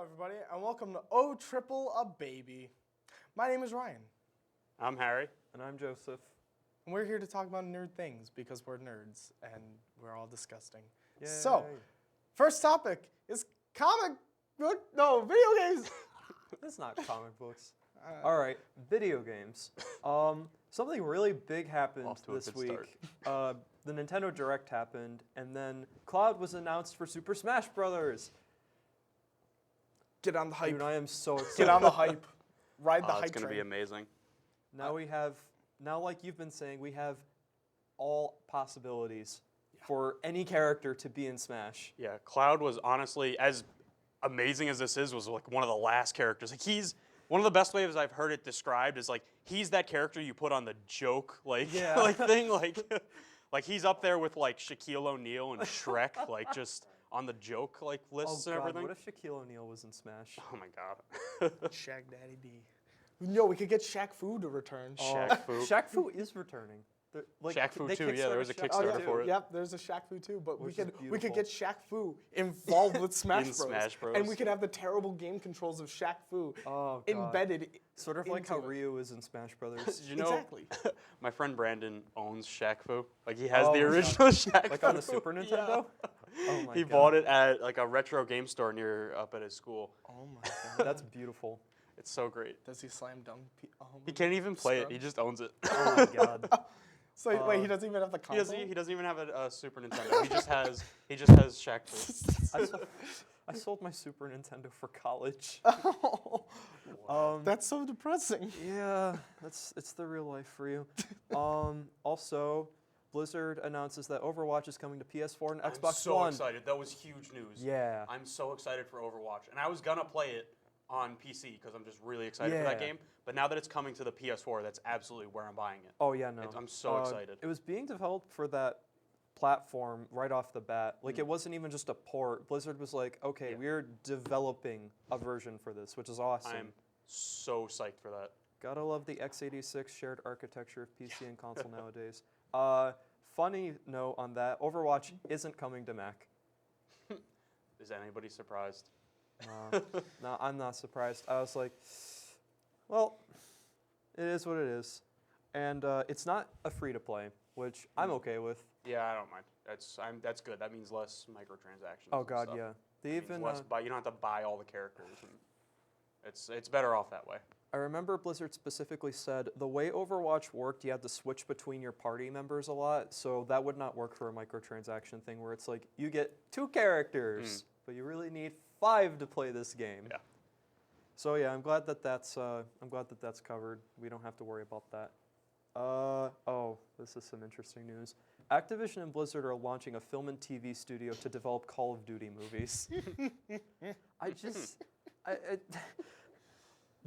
everybody, and welcome to O Triple a Baby. My name is Ryan. I'm Harry. And I'm Joseph. And we're here to talk about nerd things because we're nerds and we're all disgusting. Yay. So, first topic is video games. It's not comic books. All right, video games. Something really big happened this week. The Nintendo Direct happened, and then Cloud was announced for Super Smash Brothers. Get on the hype. Dude, I am so excited. Get on the hype. Ride the hype It's going to train. be amazing. Now like you've been saying, we have all possibilities for any character to be in Smash. Yeah, Cloud was honestly, as amazing as this is, was like one of the last characters. Like he's one of the best ways I've heard it described is like he's that character you put on the joke like thing like he's up there with like Shaquille O'Neal and Shrek like just on the joke like lists and everything. What if Shaquille O'Neal was in Smash? Oh my god. Shaq Daddy D. No, we could get Shaq Fu to return. Shaq Fu. Shaq Fu is returning. Shaq Fu too. Yeah, there was a Kickstarter for it. Yep, there's a Shaq Fu too, but we could beautiful. get Shaq Fu involved with Smash Bros. Smash Bros. And we could have the terrible game controls of Shaq Fu God. embedded. Sort of like how into it. Ryu is in Smash Brothers. Did you know Exactly. my friend Brandon owns Shaq Fu? Like he has Oh, the God. original Shaq Fu. Like on the Super Nintendo? Yeah. Oh my He God. bought it at like a retro game store near up at his school. Oh my god. That's beautiful. It's so great. Does he slam dunk? He can't even play it. He Scrubs? just owns it. Oh my God. So wait, he doesn't even have the He console? doesn't even have a Super Nintendo. He just has Shaq Fu. I sold my Super Nintendo for college. That's so depressing. Yeah, it's the real life for you. Also, Blizzard announces that Overwatch is coming to PS4 and Xbox I'm so One. excited. That was huge news. Yeah. I'm so excited for Overwatch. And I was going to play it on PC because I'm just really excited for that Yeah. game. But now that it's coming to the PS4, that's absolutely where I'm buying it. Oh yeah, no. I'm so excited. It was being developed for that platform right off the bat. Like it wasn't even just a port. Blizzard was like, okay, we're developing a version for this, which is awesome. I'm so psyched for that. Gotta love the x86 shared architecture of PC and console nowadays. Funny note on that, Overwatch isn't coming to Mac. Is anybody surprised? No, I'm not surprised. I was like, well, it is what it is. And it's not a free-to-play, which I'm okay with. Yeah, I don't mind. That's good. That means less microtransactions. Oh and God, stuff. yeah. They It means even less you don't have to buy all the characters. And it's better off that way. I remember Blizzard specifically said the way Overwatch worked, you had to switch between your party members a lot, so that would not work for a microtransaction thing where it's like you get 2 characters, but you really need 5 to play this game. Yeah. So yeah, I'm glad that that's covered. We don't have to worry about that. This is some interesting news. Activision and Blizzard are launching a film and TV studio to develop Call of Duty movies.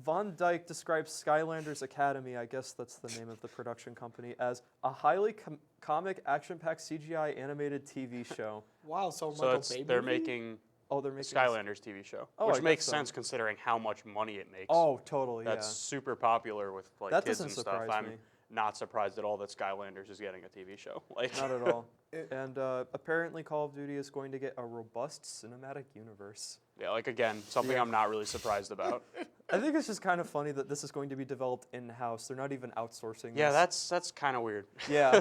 Von Dyke describes Skylanders Academy, I guess that's the name of the production company, as a highly comic, action-packed CGI animated TV show. Wow, so So Michael Bay they're movie? making They're making Skylanders TV show, Oh, which I makes guess so. sense considering how much money it makes. Oh, totally, That's super popular with like That kids doesn't and stuff. surprise I'm me. not surprised at all that Skylanders is getting a TV show. Like Not at all. And apparently Call of Duty is going to get a robust cinematic universe. yeah, like again, something I'm not really surprised about. I think it's just kind of funny that this is going to be developed in-house. They're not even outsourcing Yeah, this. that's kind of weird. Yeah.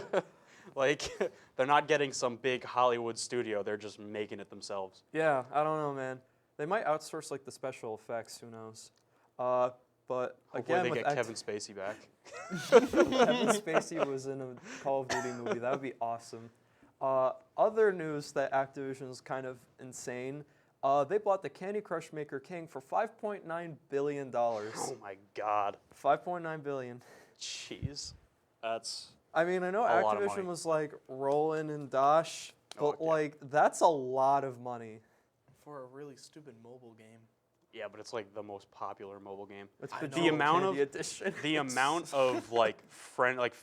Like they're not getting some big Hollywood studio; they're just making it themselves. Yeah, I don't know, man. They might outsource like the special effects. Who knows? But Hopefully again, they with get Kevin Spacey back. Kevin Spacey was in a Call of Duty movie, that would be awesome. Other news that Activision is kind of insane. They bought the Candy Crush maker King for $5.9 billion. Oh my God. $5.9 billion. Jeez, that's I mean, I know A lot of Activision money. was like rolling in dosh, Oh, but yeah. like that's a lot of money. For a really stupid mobile game. yeah, but it's like the most popular mobile game. It's I Bejeweled know. The amount Candy of- Edition. The amount of like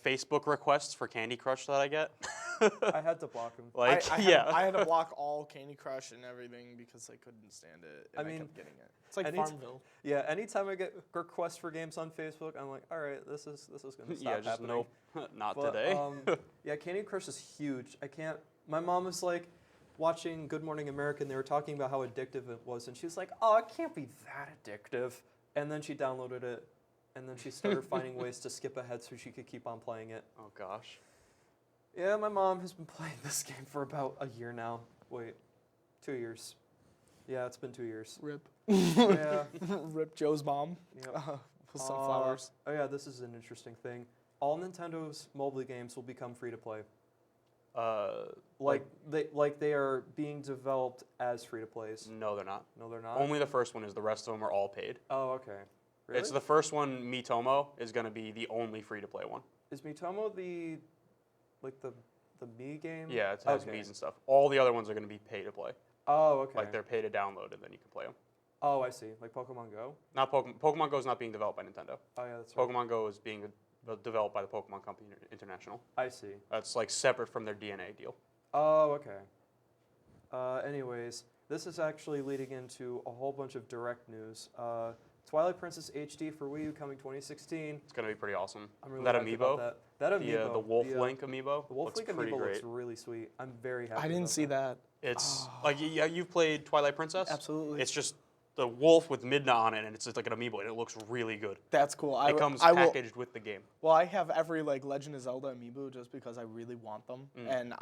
Facebook requests for Candy Crush that I get. I had to block him. Like I had to block all Candy Crush and everything because I couldn't stand it. And I I mean, kept getting it. It's like any t- Farmville. Yeah, anytime I get requests for games on Facebook, I'm like, all right, this is gonna stop yeah, just happening. nope, not But, today. yeah, Candy Crush is huge. I can't. My mom was like, watching Good Morning America, and they were talking about how addictive it was, and she was like, "Oh, it can't be that addictive." And then she downloaded it, and then she started finding ways to skip ahead so she could keep on playing it. Oh gosh. Yeah, my mom has been playing this game for about a year now. Wait, 2 years. Yeah, it's been 2 years. Rip. Yeah. Rip Joe's mom. Yep. With some flowers. Oh yeah, this is an interesting thing. All Nintendo's mobile games will become free to play. Like they are being developed as free to plays. No, they're not. No, they're not. Only the first one is. The rest of them are all paid. Oh, okay. Really? It's the first one, Miitomo, is going to be the only free-to-play one. Is Miitomo the Mii game? Yeah, it has Okay. Mii's and stuff. All the other ones are going to be pay-to-play. Oh, okay. Like they're pay to download, and then you can play them. Oh, I see. Like Pokemon Go? Not Pokemon. Pokemon Go is not being developed by Nintendo. Oh, yeah, that's right. Pokemon Go is being developed by the Pokemon Company International. I see. That's like separate from their DNA deal. Oh, okay. Anyways, this is actually leading into a whole bunch of direct news. Twilight Princess HD for Wii U coming 2016. It's going to be pretty awesome. I'm really that hyped about amiibo, that. That amiibo. the Wolf Link amiibo, The Wolf looks Link pretty amiibo great. looks really sweet. I'm very happy. I didn't about see that. It's like you've played Twilight Princess. Absolutely. It's just the wolf with Midna on it, and it's just like an amiibo, and it looks really good. That's cool. It comes I will, packaged with the game. well, I have every like Legend of Zelda amiibo just because I really want them, and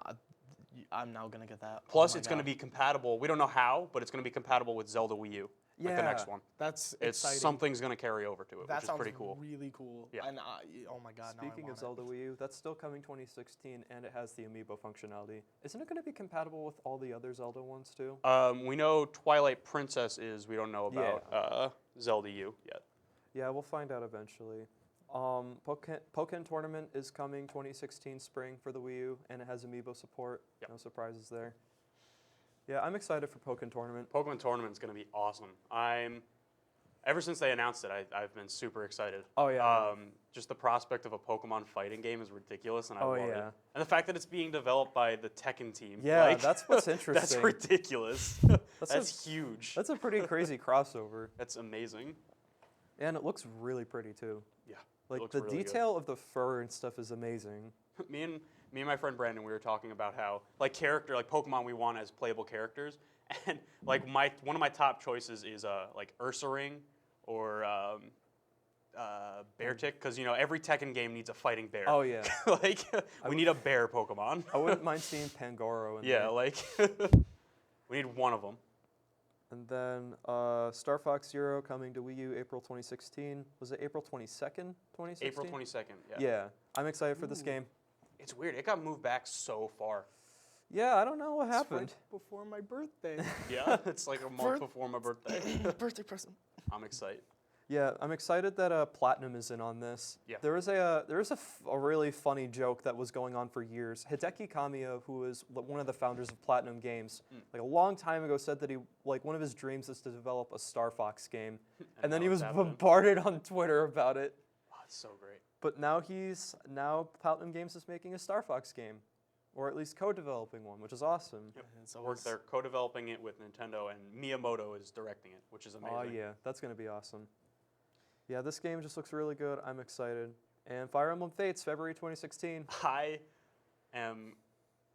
I'm now gonna get that. Plus, Oh my it's going to God. be compatible. We don't know how, but it's going to be compatible with Zelda Wii U, like the next Yeah. one. That's It's exciting. something's going to carry over to it, That which is sounds pretty cool. really cool. Yeah. And oh my God. now I Speaking want of it. Zelda Wii U, that's still coming 2016, and it has the amiibo functionality. Isn't it going to be compatible with all the other Zelda ones too? We know Twilight Princess is. We don't know about Zelda U yet. Yeah, we'll find out eventually. Pokken Tournament is coming 2016 spring for the Wii U, and it has amiibo support. Yep. No surprises there. Yeah, I'm excited for Pokken Tournament. Pokemon Tournament's going to be awesome. Ever since they announced it, I've been super excited. Oh, yeah. Just the prospect of a Pokemon fighting game is ridiculous, and I Oh, love it. yeah. And the fact that it's being developed by the Tekken team. Yeah, like, that's what's That's interesting. ridiculous. That's That's huge. That's a pretty crazy crossover, That's amazing. and it looks really pretty too. Yeah. it Like looks the really good. detail of the fur and stuff is amazing. Me and my friend Brandon, we were talking about how like Pokemon we want as playable characters, and like one of my top choices is like Ursaring or Beartic, because every Tekken game needs a fighting bear. Oh yeah, Like we need a bear Pokemon. I wouldn't mind seeing Pangoro in Yeah, there. like we need one of them. And then Star Fox Zero coming to Wii U April 2016. Was it April 22nd, 2016? April 22nd. Yeah. Yeah, I'm excited for this game. It's weird. It got moved back so far. Yeah, I don't know what It's right happened. before my birthday. Yeah, it's like a month before my birthday. Birthday present. I'm excited. Yeah, I'm excited that Platinum is in on this. Yeah. There was a really funny joke that was going on for years. Hideki Kamiya, who is one of the founders of Platinum Games, like a long time ago, said that one of his dreams is to develop a Star Fox game, and then now he it's was happening. bombarded on Twitter about it. Oh, it's so great. But now Platinum Games is making a Star Fox game, or at least co-developing one, which is awesome. Yep. It's They're always- co-developing it with Nintendo, and Miyamoto is directing it, which is amazing. Oh yeah, that's gonna be awesome. Yeah, this game just looks really good. I'm excited. And Fire Emblem Fates, February 2016.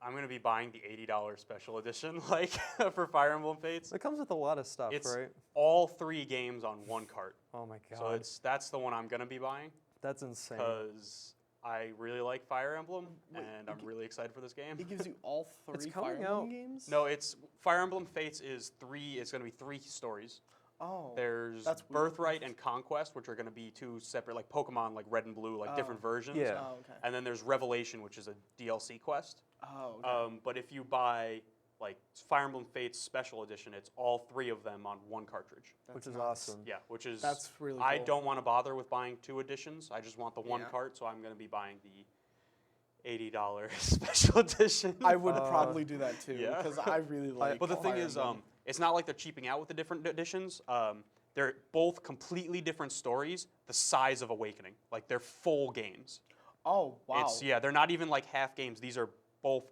I'm going to be buying the $80 special edition, like for Fire Emblem Fates. It comes with a lot of stuff, It's right? all 3 games on one cart. Oh my So god, that's the one I'm going to be buying that's insane. because I really like Fire Emblem, and I'm really excited for this game. It gives you all It's three coming Fire Emblem out. games? No, it's Fire Emblem Fates is 3. It's going to be 3 stories. Oh. There's That's weird. Birthright and Conquest, which are going to be 2 separate, like Pokemon, like Red and Blue, like different versions. Yeah. Oh, okay. And then there's Revelation, which is a DLC quest. Oh, okay. But if you buy like Fire Emblem Fates Special Edition, it's all 3 of them on one cartridge. That's which is nuts. awesome. Yeah, which is That's really I cool. don't want to bother with buying 2 editions. I just want the one Yeah. cart, so I'm going to be buying the $80 Special Edition. I would probably do that too yeah. because I really like. But the thing Fire is, Emblem. it's not like they're cheaping out with the different editions. They're both completely different stories, the size of Awakening. Like they're full games. Oh wow. They're not even like half games. These are both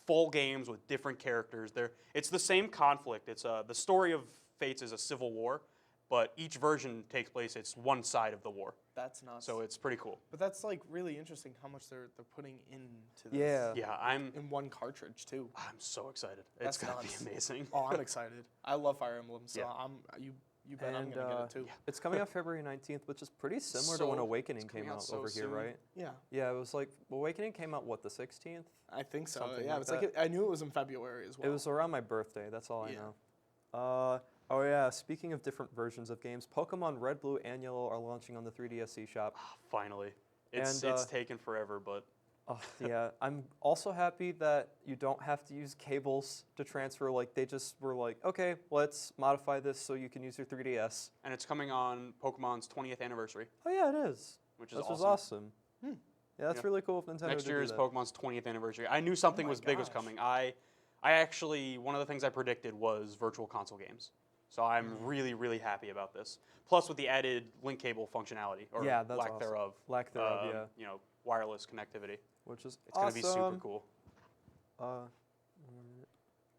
full games with different characters. It's the same conflict. It's the story of Fates is a civil war, but each version takes place. It's one side of the war, That's nuts. so it's pretty cool. But that's like really interesting how much they're putting into this. Yeah. Yeah, I'm In one cartridge too. so excited. That's It's gonna nuts. be amazing. Oh, I'm excited. I love Fire Emblem, so Yeah. you bet I'm gonna get it too. It's coming out February 19th, which is pretty similar to So- when Awakening it's came coming out out so over here, soon. right? Yeah, Yeah, it was like Awakening came out what, the 16th? I think so. Something Yeah, like it's like I knew it was in February as well. It was around my birthday. That's all I Yeah. know. Oh yeah, speaking of different versions of games, Pokemon Red, Blue, and Yellow are launching on the 3DS eShop. Finally, it's And, taken forever, but Oh, yeah, I'm also happy that you don't have to use cables to transfer. Like, they just were like, okay, let's modify this so you can use your 3DS. and it's coming on Pokemon's 20th anniversary, Oh yeah, it is. which is This was awesome. awesome. Yeah, that's Yeah. really cool if Nintendo Next did year do is that. Pokemon's 20th anniversary. I knew something my was big was gosh. coming. I actually, one of the things I predicted was virtual console games. So I'm really, really happy about this. Plus with the added link cable functionality, or Yeah, that's lack awesome. thereof. Lack thereof, yeah. You know, wireless connectivity. Which is It's going awesome. to be super cool.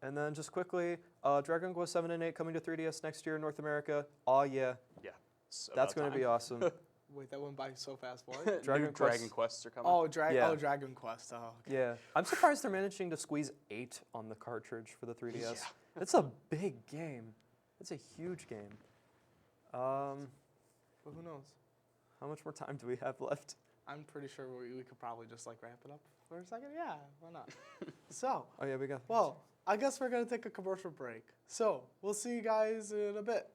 And then just quickly, Dragon Quest 7 and 8 coming to 3DS next year in North America. Oh yeah, Yeah. It's that's about going to be time. awesome. Wait, that went by so fast. What? Dragon New Quest- Dragon Quests are coming. Oh, Yeah. Dragon Quest. Oh, okay. Yeah, I'm surprised they're managing to squeeze 8 on the cartridge for the 3DS. It's a big game. It's a huge game. But who knows? How much more time do we have left? I'm pretty sure we could probably just like wrap it up for a second. Yeah, why not? So, Oh yeah, we got. well, I guess we're gonna take a commercial break. So we'll see you guys in a bit.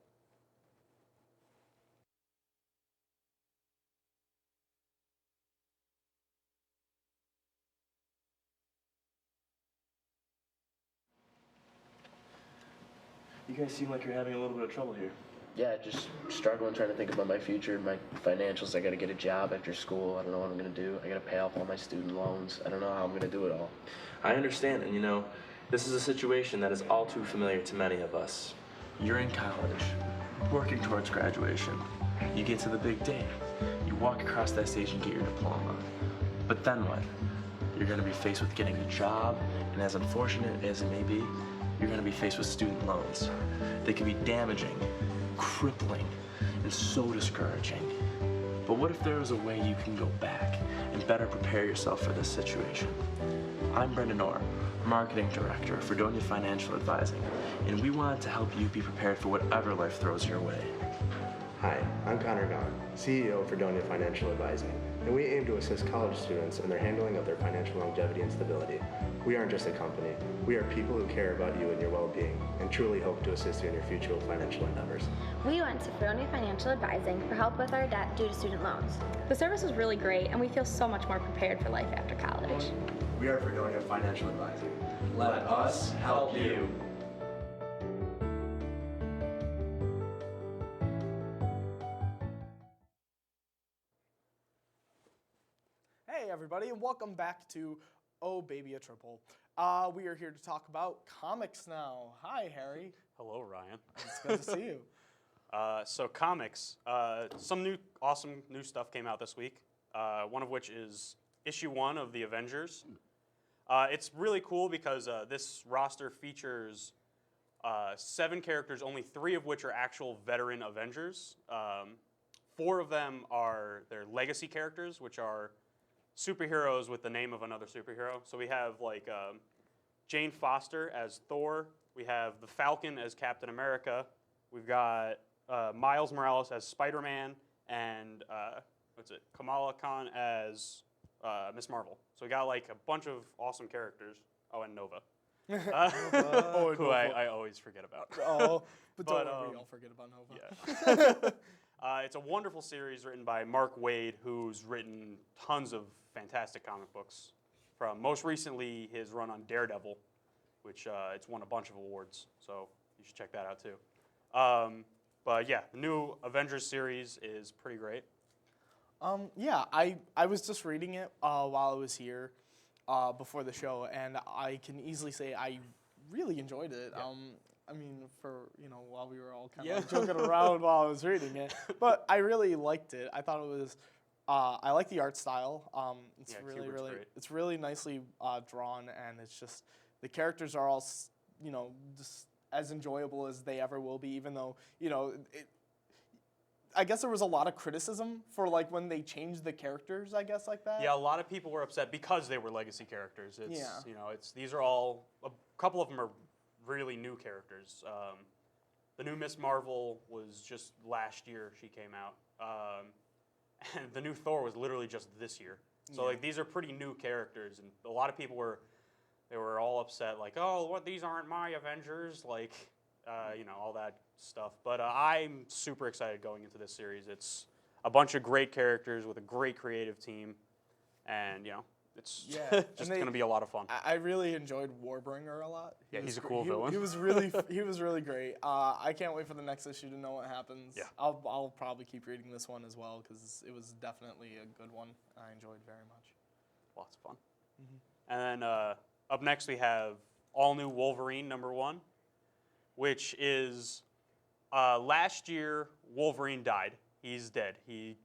You guys seem like you're having a little bit of trouble here. Yeah, just struggling trying to think about my future, my financials. I gotta get a job after school. I don't know what I'm gonna do. I gotta pay off all my student loans. I don't know how I'm gonna do it all. I understand, and you know, this is a situation that is all too familiar to many of us. You're in college, working towards graduation. You get to the big day. You walk across that stage and get your diploma. But then what? You're gonna be faced with getting a job, and as unfortunate as it may be, you're gonna be faced with student loans. They can be damaging, crippling, and so discouraging. But what if there was a way you can go back and better prepare yourself for this situation? I'm Brendan Orr, Marketing Director for Fredonia Financial Advising, and we wanted to help you be prepared for whatever life throws your way. Hi, I'm Connor Gahn, CEO of Fredonia Financial Advising, and we aim to assist college students in their handling of their financial longevity and stability. We aren't just a company, we are people who care about you and your well-being, and truly hope to assist you in your future financial endeavors. We went to Fredonia Financial Advising for help with our debt due to student loans. The service was really great, and we feel so much more prepared for life after college. We are Fredonia Financial Advising. Let us help you. Hey everybody, and welcome back to Oh Baby a Triple. We are here to talk about comics now. Hi Harry, Hello, Ryan. it's good to see you. So comics, some awesome new stuff came out this week. One of which is issue 1 of the Avengers. It's really cool because this roster features 7 characters, only 3 of which are actual veteran Avengers. 4 of them are their legacy characters, which are superheroes with the name of another superhero. So we have like Jane Foster as Thor. We have the Falcon as Captain America. We've got Miles Morales as Spider-Man, and Kamala Khan as Miss Marvel. So we got like a bunch of awesome characters. Oh, and Nova, Oh, who I always forget about. Oh, but don't But, worry, I'll forget about Nova. Yeah. It's a wonderful series written by Mark Waid, who's written tons of fantastic comic books. From most recently his run on Daredevil, which it's won a bunch of awards. So you should check that out too. But yeah, the new Avengers series is pretty great. Yeah, I was just reading it while I was here before the show, and I can easily say I really enjoyed it. Yeah. I mean, while we were all kind Yeah. of joking around while I was reading it, but I really liked it. I thought it was, I like the art style. It's Yeah, really, Kubrick's really, great. it's really nicely drawn, and it's just the characters are all, just as enjoyable as they ever will be. Even though I guess there was a lot of criticism for like when they changed the characters, I guess, like that. Yeah, a lot of people were upset because they were legacy characters. It's, Yeah. you know, these are all, a couple of them are really new characters. The new Miss Marvel was just last year she came out. And the new Thor was literally just this year. So like these are pretty new characters, and a lot of people were all upset, like, oh, what, these aren't my Avengers, like, you know, all that stuff. But I'm super excited going into this series. It's a bunch of great characters with a great creative team, and you know, it's just going to be a lot of fun. I really enjoyed Warbringer a lot. He's a cool villain. He was really great. I can't wait for the next issue to know what happens. Yeah. I'll probably keep reading this one as well because it was definitely a good one. I enjoyed very much. Lots of fun. And then up next we have All New Wolverine #1, which is last year Wolverine died. He's dead. He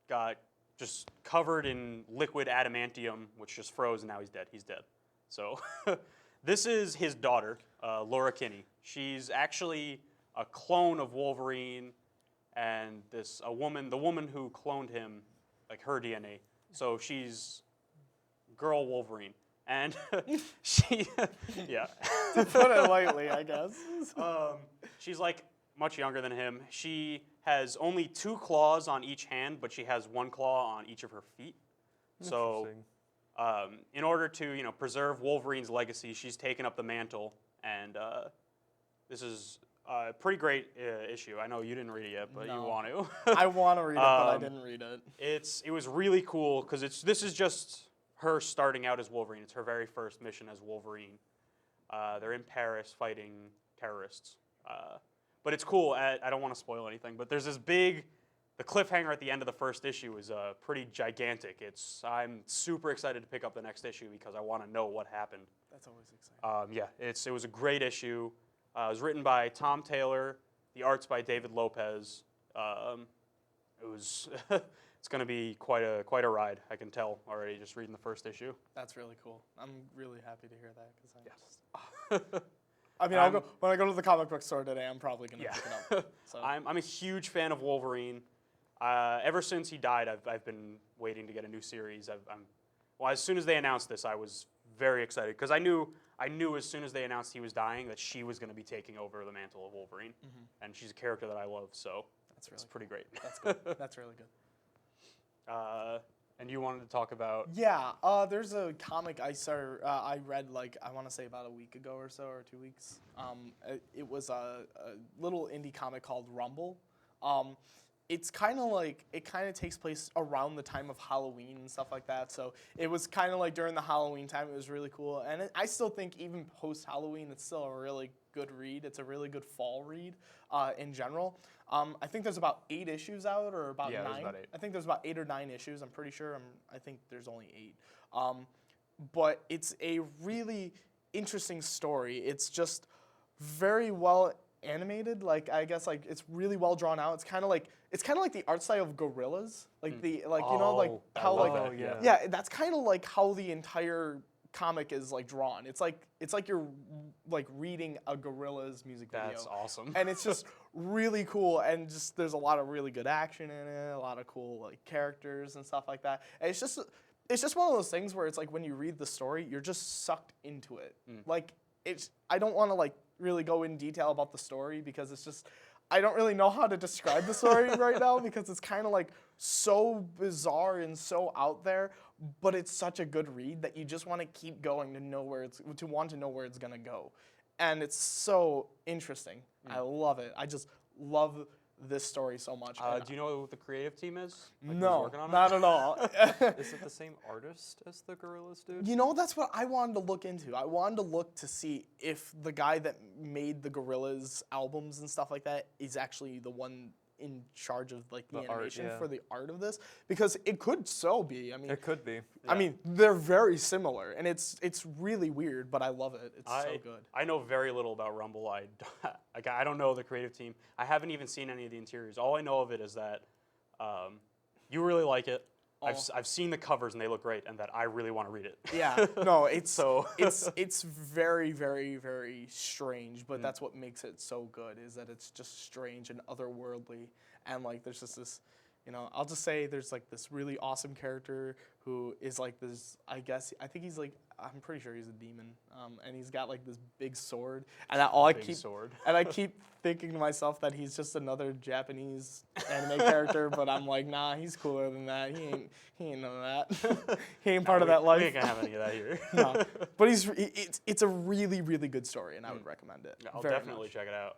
got just covered in liquid adamantium, which just froze, and now he's dead. He's dead. So this is his daughter, Laura Kinney. She's actually a clone of Wolverine, and the woman who cloned him, like her DNA. So she's girl Wolverine, and she, yeah. To put it lightly, I guess. She's like much younger than him. She has only 2 claws on each hand, but she has 1 claw on each of her feet. So, in order to preserve Wolverine's legacy, she's taken up the mantle, and this is a pretty great issue. I know you didn't read it yet, but you want to. I want to read it, but I didn't read it. It was really cool because this is just her starting out as Wolverine. It's her very first mission as Wolverine. They're in Paris fighting terrorists. But it's cool. I don't want to spoil anything, but there's the cliffhanger at the end of the first issue is pretty gigantic. I'm super excited to pick up the next issue because I want to know what happened. That's always exciting. It was a great issue. It was written by Tom Taylor. The art's by David Lopez. It's going to be quite a ride. I can tell already just reading the first issue. That's really cool. I'm really happy to hear that because I mean, when I go to the comic book store today, I'm probably going to pick it up. So. I'm a huge fan of Wolverine. Ever since he died, I've been waiting to get a new series. As soon as they announced this, I was very excited because I knew as soon as they announced he was dying that she was going to be taking over the mantle of Wolverine, and she's a character that I love. So it's pretty great. That's good. That's really good. And you wanted to talk about? Yeah, there's a comic I read I want to say about a week ago or so, or 2 weeks. It was a little indie comic called Rumble. It's kind of takes place around the time of Halloween and stuff like that. So it was kind of like during the Halloween time. It was really cool, and I still think even post Halloween, it's still a really good read. It's a really good fall read in general. I think there's about 8 issues out, or about 9. There's about 8. I think there's about 8 or 9 issues. I'm pretty sure. I think there's only 8. But it's a really interesting story. It's just very well animated. I guess it's really well drawn out. It's kind of like the art style of Gorillas. That's kind of like how the entire comic is drawn. It's like you're reading a Gorillaz music video. That's awesome. And it's just really cool, and just there's a lot of really good action in it, a lot of cool characters and stuff like that. And it's just one of those things where it's when you read the story, you're just sucked into it. I don't want to really go in detail about the story because it's just I don't really know how to describe the story right now because it's kind of so bizarre and so out there, but it's such a good read that you just want to keep going to want to know where it's gonna go, and it's so interesting. I love it. I just love this story so much. Do you know who the creative team is? No, working on it? not at all. Is it the same artist as the Gorillaz dude? That's what I wanted to look into. I wanted to look to see if the guy that made the Gorillaz albums and stuff like that is actually the one in charge of the animation for the art of this, because it could so be. I mean, It could be. I mean, they're very similar, and it's really weird, but I love it. It's so good. I know very little about Rumble. I don't know the creative team. I haven't even seen any of the interiors. All I know of it is that you really like it. I've seen the covers and they look great, and that I really want to read it. Yeah, no, it's So- it's very, very, very strange, but that's what makes it so good, is that it's just strange and otherworldly, and like there's just this, I'll just say there's like this really awesome character who is like this, I think he's like, I'm pretty sure he's a demon, and he's got like this big sword, and I keep thinking to myself that he's just another Japanese anime character, but I'm like, nah, he's cooler than that. He ain't none of that. He ain't part of that life. We ain't gonna have any of that here. No, but it's a really, really good story, and I would recommend it. I'll very definitely much. check it out.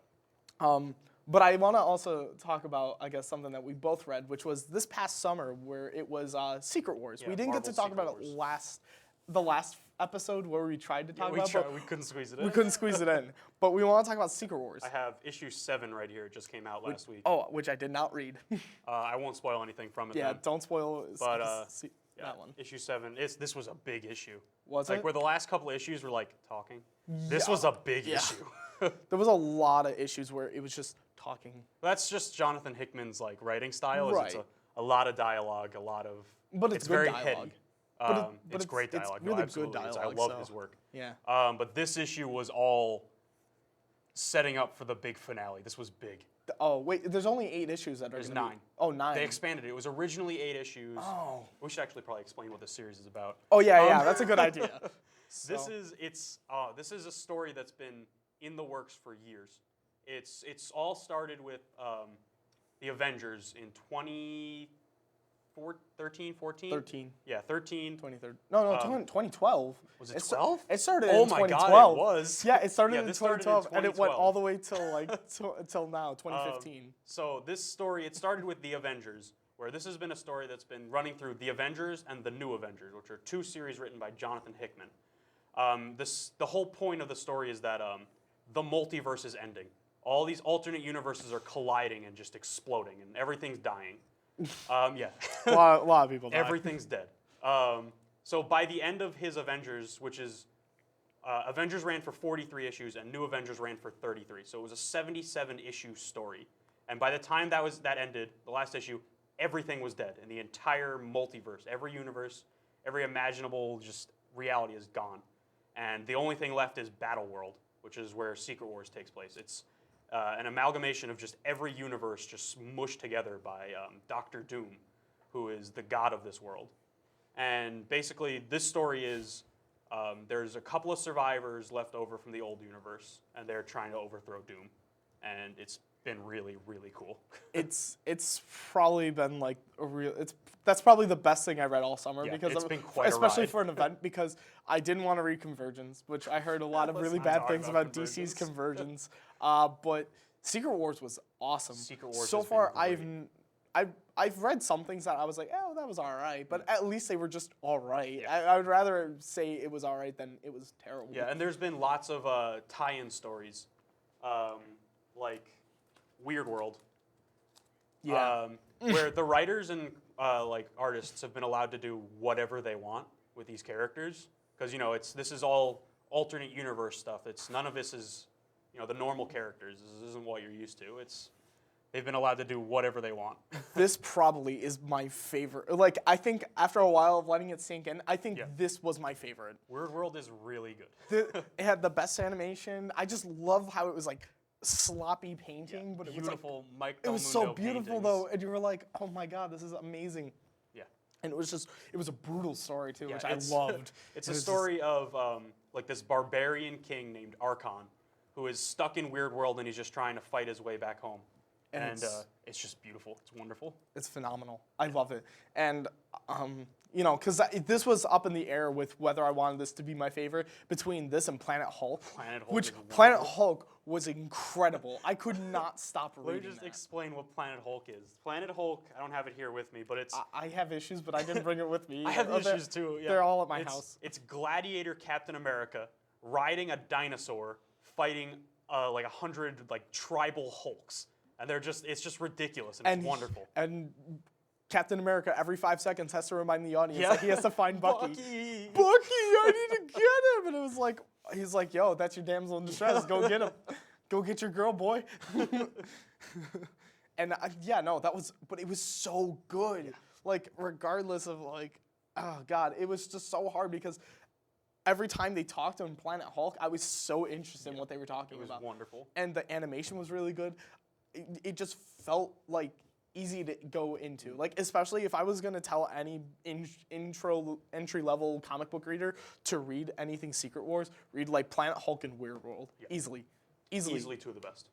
But I want to also talk about, I guess, something that we both read, which was this past summer, where it was Secret Wars. Yeah, We didn't get to Marvel talk about Secret it Wars. the last episode where we tried to talk we about it, but we couldn't squeeze it in. we couldn't squeeze it in. But we want to talk about Secret Wars. I have issue 7 right here. It just came out last week. Oh, which I did not read. I won't spoil anything from it. Yeah, then. don't spoil But yeah, that one. Issue 7. This was a big issue. Was like it? where the last couple of issues were like talking. This was a big issue. There was a lot of issues where it was just talking. That's just Jonathan Hickman's like writing style. Is It's Right. a lot of dialogue, a lot of. But it's good very dialogue. heady. But It's great dialogue. It's really no, absolutely. good dialogue. I love so, his work. Yeah. But this issue was all setting up for the big finale. This was big. Oh, wait, there's only 8 issues that are There's gonna 9. Be, oh, 9. They expanded it. It was originally 8 issues. Oh. We should actually probably explain what this series is about. Oh, yeah, that's a good idea. This is a story that's been in the works for years. It's all started with the Avengers in 2013, 14? 13. Yeah, 13. 2013. No, 2012. Was it 12? It started Oh in my 2012. God, it was. Yeah, it started Yeah, in this started in 2012, and it went 2012. all the way till like till now, 2015. So this story, it started with the Avengers, where this has been a story that's been running through the Avengers and the New Avengers, which are 2 series written by Jonathan Hickman. The whole point of the story is that the multiverse is ending. All these alternate universes are colliding and just exploding, and everything's dying. Yeah. a lot of people die. Everything's dead. So by the end of his Avengers, which is Avengers ran for 43 issues and New Avengers ran for 33. So it was a 77 issue story. And by the time that ended, the last issue, everything was dead. And the entire multiverse, every universe, every imaginable just reality is gone. And the only thing left is Battle World, which is where Secret Wars takes place. It's an amalgamation of just every universe just smushed together by Dr. Doom, who is the god of this world. And basically, this story is there's a couple of survivors left over from the old universe, and they're trying to overthrow Doom. And it's been really, really cool. It's probably been like that's probably the best thing I read all summer, Yeah, because it's been quite a especially ride. for an event, because I didn't want to read Convergence, which I heard a lot of Let's really not bad talk things about about DC's Convergence. Convergence. But Secret Wars was awesome. Secret Wars so has been far, great. I've read some things that I was like, oh, that was all right, but at least they were just all right. Yeah. I would rather say it was all right than it was terrible. Yeah, and there's been lots of tie-in stories, like Weird World. Yeah. Where the writers and like artists have been allowed to do whatever they want with these characters, because this is all alternate universe stuff. None of this is the normal characters. This isn't what you're used to. They've been allowed to do whatever they want. This probably is my favorite. Like, I think after a while of letting it sink in, I think this was my favorite. Weird World is really good. It had the best animation. I just love how it was like sloppy painting, but Beautiful it was Mike so Del Mundo beautiful paintings. though, and you were like, oh my god, this is amazing. Yeah. And it was a brutal story too, Yeah, which I loved. It's It a was story of like this barbarian king named Archon, who is stuck in Weird World and he's just trying to fight his way back home. And it's just beautiful. It's wonderful. It's phenomenal. I love it. And, because this was up in the air with whether I wanted this to be my favorite between this and Planet Hulk. Planet Hulk Which is Planet wonderful. Hulk was incredible. I could not stop Let me reading just that. explain what Planet Hulk is. Planet Hulk, I don't have it here with me, but it's... I have issues, but I didn't bring it with me. I have Oh, they're- issues too. Yeah. They're all at my house. It's Gladiator Captain America riding a dinosaur, fighting like 100 like tribal Hulks, and it's just ridiculous and it's wonderful. And Captain America every 5 seconds has to remind the audience that he has to find Bucky. Bucky! Bucky, I need to get him. And it was like, he's like, yo, that's your damsel in distress. Go get him. Go get your girl, boy. And but it was so good. like regardless of like, oh god, it was just so hard because every time they talked on Planet Hulk, I was so interested in what they were talking about. It was wonderful. And the animation was really good. It just felt like easy to go into. Like, especially if I was going to tell any entry-level comic book reader to read anything Secret Wars, read like Planet Hulk and Weird World. Yeah. Easily. Easily two of the best.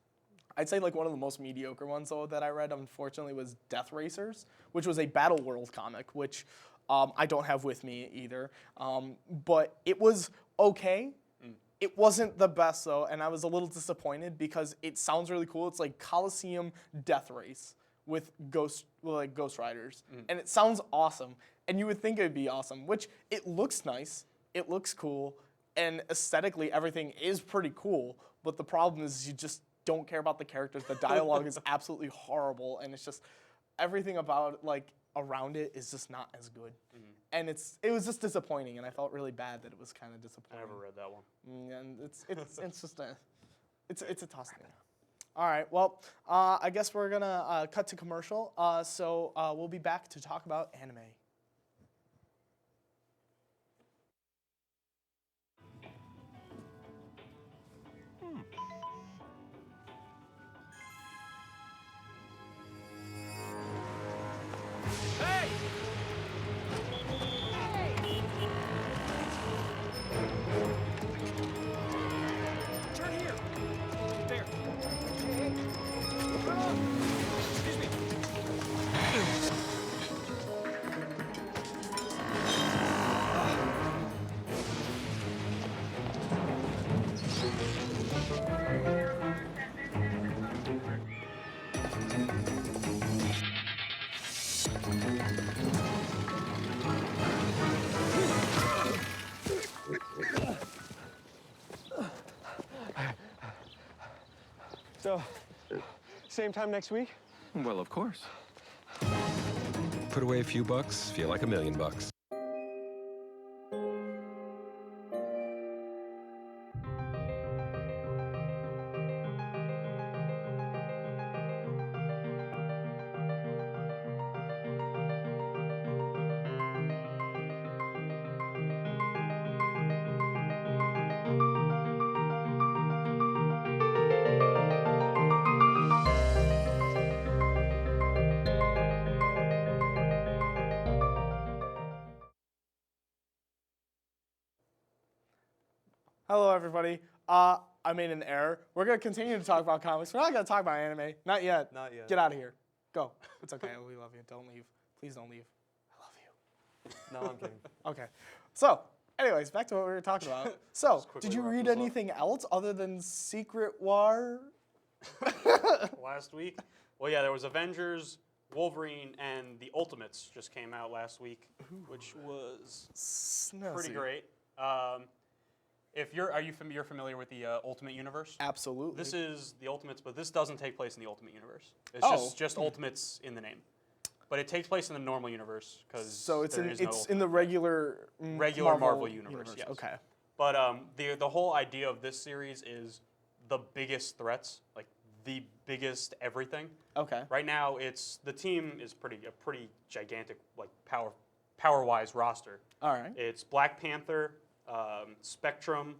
I'd say like one of the most mediocre ones though that I read, unfortunately, was Death Racers, which was a Battle World comic, which I don't have with me either. But it was okay. It wasn't the best though, and I was a little disappointed because it sounds really cool. It's like Coliseum Death Race with Ghost Riders, and it sounds awesome. And you would think it would be awesome, which it looks nice, it looks cool, and aesthetically everything is pretty cool. But the problem is you just don't care about the characters. The dialogue is absolutely horrible, and it's just everything about like around it is just not as good. And it was just disappointing, and I felt really bad that it was kind of I disappointing. never read that one. And it's just a tough thing. All right, well, I guess we're gonna cut to commercial. So we'll be back to talk about anime. Turn here. There. Excuse me. So, same time next week? Well, of course. Put away a few bucks, feel like $1 million. Hello, everybody. I made an error. We're gonna continue to talk about comics. We're not gonna talk about anime. Not yet. Not yet. Get out of here. Go. It's okay. We love you. Don't leave. Please don't leave. I love you. No, I'm kidding. Okay. So, anyways, back to what we were talking about. So, quickly did you wrap read this up. anything else other than Secret War? Last week? Well, yeah, there was Avengers, Wolverine, and the Ultimates just came out last week, which was pretty great. If you're you're familiar with the Ultimate Universe? Absolutely. This is the Ultimates, but this doesn't take place in the Ultimate Universe. It's just Ultimates in the name, but it takes place in the normal universe because so it's in the regular Marvel universe. Yes. Okay. But the whole idea of this series is the biggest threats, like the biggest everything. Okay. Right now, the team is a pretty gigantic, like power-wise roster. All right. It's Black Panther, Spectrum,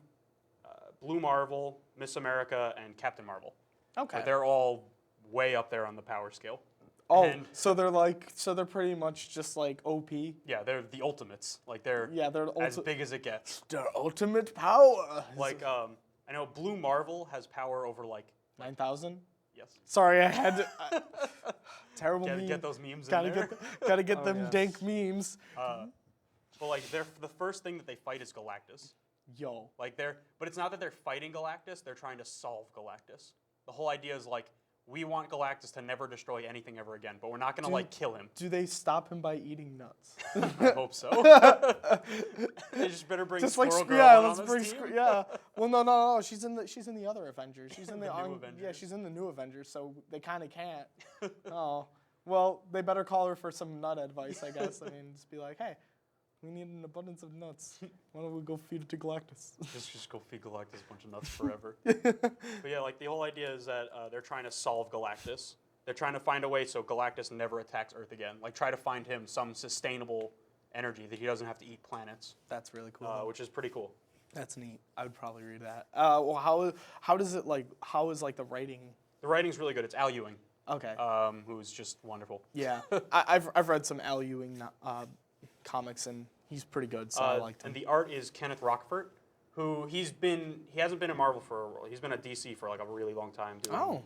Blue Marvel, Miss America, and Captain Marvel. Okay. Like, they're all way up there on the power scale. Oh, And- so they're pretty much just like OP. Yeah, they're the Ultimates. Like they're as big as it gets. Their ultimate power. Like I know Blue Marvel has power over like 9,000. yes. Sorry, I had to. Terrible meme. Get those memes Gotta in there. Gotta get them yes. dank memes. But like the first thing that they fight is Galactus. Yo. Like but it's not that they're fighting Galactus, they're trying to solve Galactus. The whole idea is like, we want Galactus to never destroy anything ever again, but we're not gonna like kill him. Do they stop him by eating nuts? I hope so. They just better bring Just Squirrel like Girl yeah, on let's this bring team. yeah. Well, no. She's in the other Avengers. She's in the, The new yeah, Avengers. she's in the new Avengers, so they kind of can't. Oh, well, they better call her for some nut advice, I guess. I mean, just be like, hey, we need an abundance of nuts. Why don't we go feed it to Galactus? Just go feed Galactus a bunch of nuts forever. But yeah, like the whole idea is that they're trying to solve Galactus. they're trying to find a way so Galactus never attacks Earth again. Like try to find him some sustainable energy that he doesn't have to eat planets. That's really cool. Which is pretty cool. That's neat. I would probably read that. Well, how does it like? How is like the writing? The writing's really good. It's Al Ewing. Okay. Who's just wonderful. Yeah, I've read some Al Ewing comics and he's pretty good. So I liked him. And the art is Kenneth Rockfort, who he hasn't been in Marvel for a while. He's been at DC for like a really long time. Doing,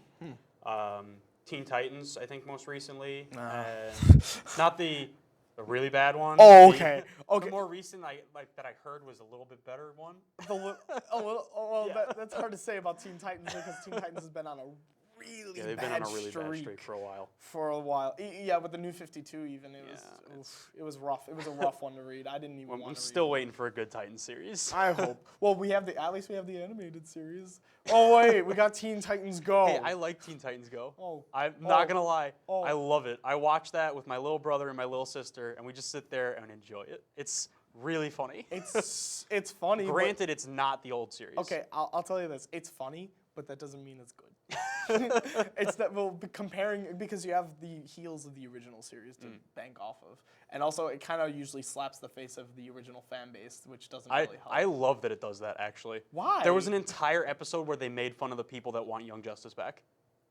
Teen Titans, I think most recently. And not the really bad one. Oh, okay. The more recent that I heard was a little bit better one. That's hard to say about Teen Titans because Teen Titans has been on a really they've been on a really bad streak for a while. Yeah, with the New 52 even, it was rough. It was a rough one to read. I didn't even want to read. I'm still waiting for a good Titans series. I hope. Well, at least we have the animated series. Oh wait, we got Teen Titans Go. Hey, I like Teen Titans Go. Oh. I'm not gonna lie. Oh. I love it. I watch that with my little brother and my little sister, and we just sit there and enjoy it. It's really funny. It's funny. Granted, it's not the old series. Okay, I'll tell you this. It's funny, but that doesn't mean it's good. It's that comparing because you have the heels of the original series to bank off of, and also it kind of usually slaps the face of the original fan base, which doesn't really help. I love that it does that actually. Why? There was an entire episode where they made fun of the people that want Young Justice back.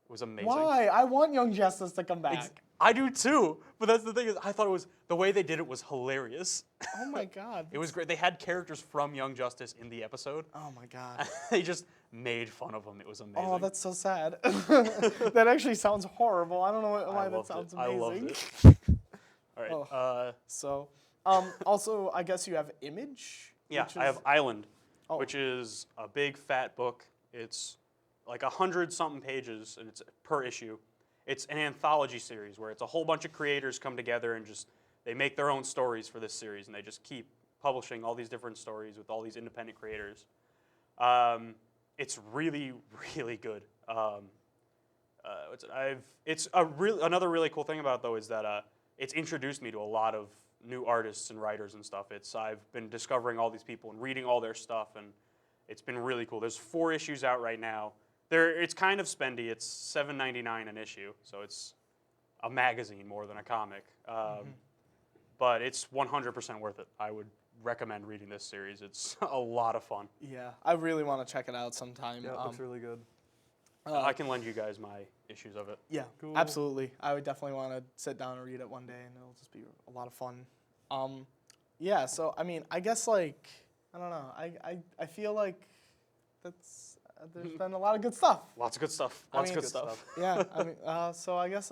It was amazing. Why? I want Young Justice to come back. I do too, but that's the thing is I thought the way they did it was hilarious. Oh my god. It was great. They had characters from Young Justice in the episode. Oh my god. They just made fun of them. It was amazing. Oh, that's so sad. That actually sounds horrible. I don't know why that sounds amazing. I loved it. All right. Also, I guess you have Image. Yeah, I have Island, which is a big fat book. It's like 100-something pages, and it's per issue. It's an anthology series where it's a whole bunch of creators come together and they make their own stories for this series, and they just keep publishing all these different stories with all these independent creators. It's really, really good. Another really cool thing about it though is that it's introduced me to a lot of new artists and writers and stuff. I've been discovering all these people and reading all their stuff, and it's been really cool. There's 4 issues out right now. It's kind of spendy. It's $7.99 an issue, so it's a magazine more than a comic. But it's 100% worth it. I would recommend reading this series. It's a lot of fun. Yeah, I really want to check it out sometime. Yeah, it looks really good. I can lend you guys my issues of it. Yeah, cool. Absolutely. I would definitely want to sit down and read it one day, and it'll just be a lot of fun. Yeah, so, I mean, I guess, like, I don't know. I feel like there's been a lot of good stuff. Lots of good stuff. Lots of good stuff. Yeah, I mean, so I guess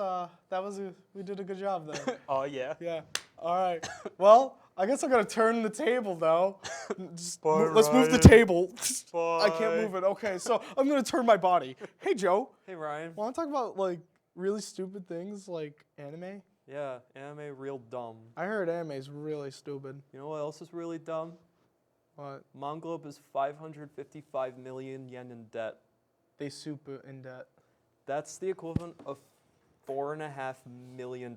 we did a good job there. Oh, yeah. Yeah. All right. Well, I guess I'm going to turn the table, though. Let's move the table. I can't move it. Okay, so I'm going to turn my body. Hey, Joe. Hey, Ryan. Want to talk about, like, really stupid things like anime? Yeah, anime real dumb. I heard anime's really stupid. You know what else is really dumb? What? Monglobe is 555 million yen in debt. They super in debt. That's the equivalent of $4.5 million.